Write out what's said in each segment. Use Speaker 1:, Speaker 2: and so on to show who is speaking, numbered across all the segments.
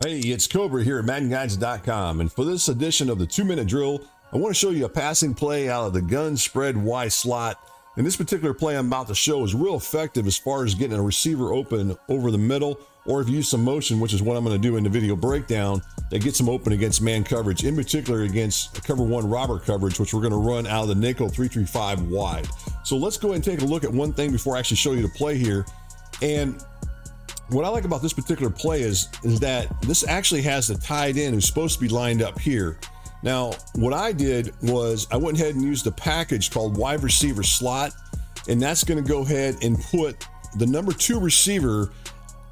Speaker 1: Hey, it's Cobra here at MaddenGuides.com, and for this edition of the 2-minute drill, I want to show you a passing play out of the gun spread Y slot. And this particular play I'm about to show is real effective as far as getting a receiver open over the middle, or if you use some motion, which is what I'm going to do in the video breakdown, that gets them open against man coverage, in particular against cover one robber coverage, which we're going to run out of the nickel 3-3-5 wide. So let's go ahead and take a look at one thing before I actually show you the play here. And what I like about this particular play is that this actually has the tight end who's supposed to be lined up here. Now, what I did was I went ahead and used a package called wide receiver slot, and that's going to go ahead and put the number 2 receiver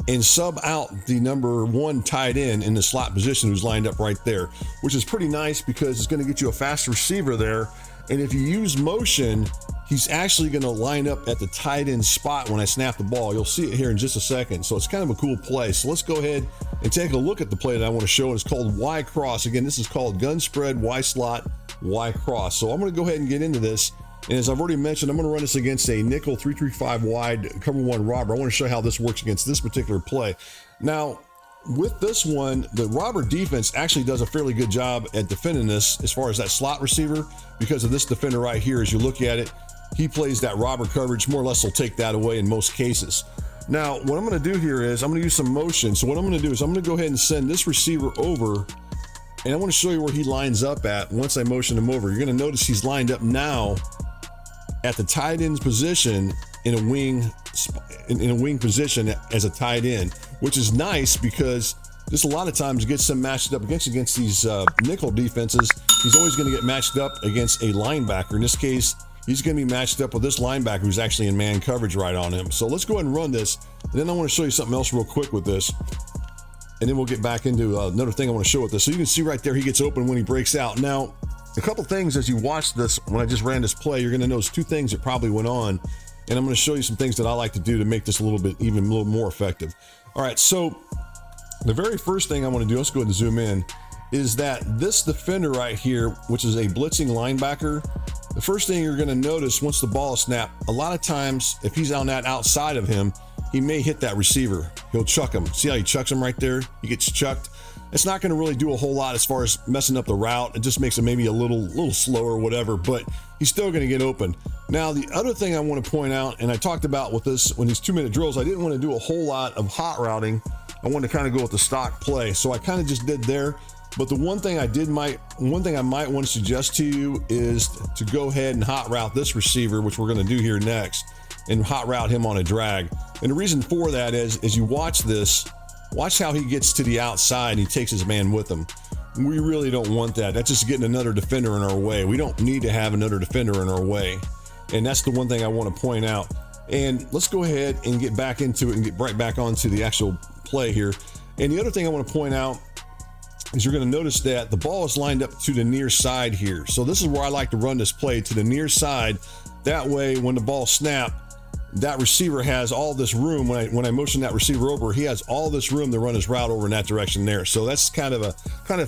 Speaker 1: and sub out the number 1 tight end in the slot position who's lined up right there, which is pretty nice because it's going to get you a fast receiver there. And if you use motion, he's actually going to line up at the tight end spot when I snap the ball. You'll see it here in just a second. So it's kind of a cool play. So let's go ahead and take a look at the play that I want to show. It's called Y cross. Again, this is called gun spread Y slot Y cross. So I'm going to go ahead and get into this. And as I've already mentioned, I'm going to run this against a nickel 3-3-5 wide cover one robber. I want to show you how this works against this particular play. Now, with this one, the robber defense actually does a fairly good job at defending this as far as that slot receiver, because of this defender right here. As you look at it, he plays that robber coverage, more or less will take that away in most cases. Now, what I'm going to do here is I'm going to use some motion. So what I'm going to do is I'm going to go ahead and send this receiver over, and I want to show you where he lines up at once I motion him over. You're going to notice he's lined up now at the tight end's position in a wing position as a tight end, which is nice because just a lot of times gets them matched up against these nickel defenses. He's always going to get matched up against a linebacker. In this case, he's going to be matched up with this linebacker who's actually in man coverage right on him. So let's go ahead and run this, and then I want to show you something else real quick with this, and then we'll get back into another thing I want to show with this. So you can see right there, he gets open when he breaks out. Now, a couple things as you watch this, when I just ran this play, you're going to notice 2 things that probably went on, and I'm going to show you some things that I like to do to make this even a little more effective. All right, so the very first thing I want to do, let's go ahead and zoom in, is that this defender right here, which is a blitzing linebacker, the first thing you're going to notice once the ball is snapped, a lot of times if he's on that outside of him, he may hit that receiver. He'll chuck him. See how he chucks him right there? He gets chucked. It's not going to really do a whole lot as far as messing up the route. It just makes it maybe a little slower or whatever, but he's still going to get open. Now, the other thing I want to point out, and I talked about with this, when these 2-minute drills, I didn't want to do a whole lot of hot routing. I wanted to kind of go with the stock play. So I kind of just did there. But the one thing I might want to suggest to you is to go ahead and hot route this receiver, which we're going to do here next, and hot route him on a drag. And the reason for that is, as you watch this, watch how he gets to the outside and he takes his man with him. We really don't want that. That's just getting another defender in our way. We don't need to have another defender in our way. And that's the one thing I want to point out. And let's go ahead and get back into it and get right back onto the actual play here. And the other thing I want to point out is you're going to notice that the ball is lined up to the near side here. So this is where I like to run this play, to the near side. That way, when the ball snaps, that receiver has all this room. When I motion that receiver over, he has all this room to run his route over in that direction there. So that's kind of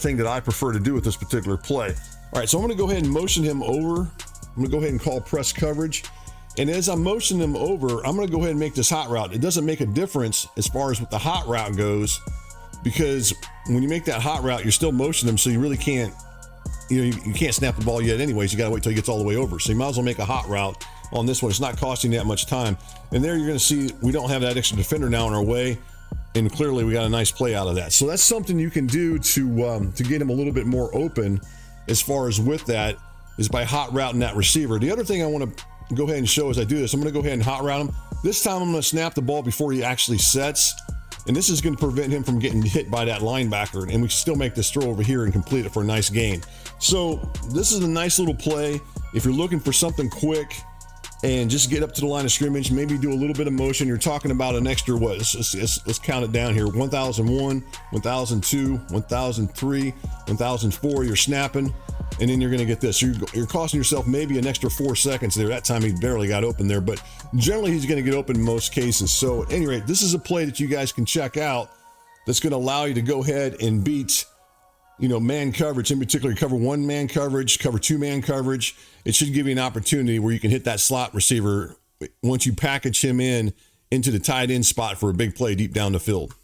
Speaker 1: thing that I prefer to do with this particular play. All right, so I'm going to go ahead and motion him over. I'm going to go ahead and call press coverage. And as I'm motioning him over, I'm going to go ahead and make this hot route. It doesn't make a difference as far as what the hot route goes, because when you make that hot route, you're still motioning him, so you really can't, you can't snap the ball yet anyways. You got to wait till he gets all the way over. So you might as well make a hot route on this one. It's not costing that much time. And there you're going to see we don't have that extra defender now in our way, and clearly we got a nice play out of that. So that's something you can do to get him a little bit more open as far as with that, is by hot routing that receiver. The other thing I want to go ahead and show as I do this, I'm going to go ahead and hot route him. This time I'm going to snap the ball before he actually sets, and this is going to prevent him from getting hit by that linebacker, and we can still make this throw over here and complete it for a nice gain. So this is a nice little play if you're looking for something quick and just get up to the line of scrimmage, maybe do a little bit of motion. You're talking about an extra, let's count it down here, 1001, 1002, 1003, 1004, you're snapping, and then you're going to get this. You're costing yourself maybe an extra 4 seconds there. That time he barely got open there, but generally he's going to get open in most cases. So at any rate, this is a play that you guys can check out that's going to allow you to go ahead and beat man coverage, in particular cover 1 man coverage, cover 2 man coverage. It should give you an opportunity where you can hit that slot receiver once you package him into the tight end spot for a big play deep down the field.